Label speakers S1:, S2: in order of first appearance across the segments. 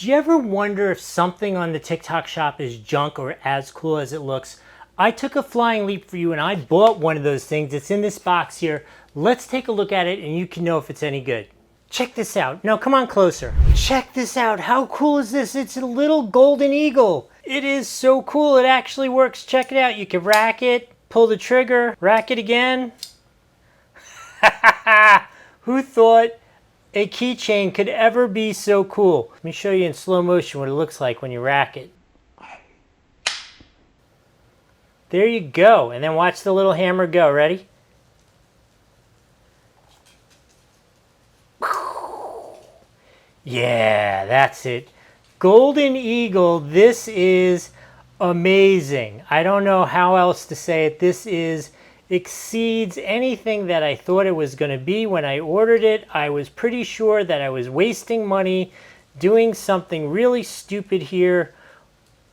S1: Do you ever wonder if something on the TikTok shop is junk or as cool as it looks? I took a flying leap for you and I bought one of those things. It's in this box here. Let's take a look at it and you can know if it's any good. Check this out. Now come on closer. Check this out. How cool is this? It's a little golden eagle. It is so cool. It actually works. Check it out. You can rack it, pull the trigger, rack it again. Who thought a keychain could ever be so cool? Let me show you in slow motion what it looks like when you rack it. There you go. And then watch the little hammer go. Ready? Yeah, that's it. Golden Eagle, this is amazing. I don't know how else to say it. This exceeds anything that I thought it was going to be. When I ordered it, I was pretty sure that I was wasting money doing something really stupid here.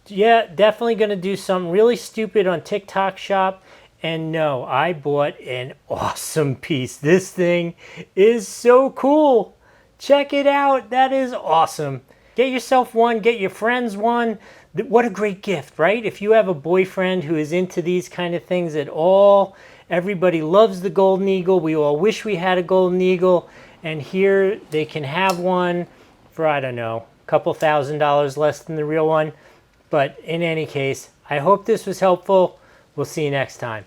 S1: Yeah, definitely going to do something really stupid on TikTok shop. And no, I bought an awesome piece. This thing is so cool. Check it out. That is awesome. Get yourself one. Get your friends one. What a great gift, right? If you have a boyfriend who is into these kind of things at all, everybody loves the Golden Eagle. We all wish we had a Golden Eagle. And here they can have one for, I don't know, a couple $1,000 less than the real one. But in any case, I hope this was helpful. We'll see you next time.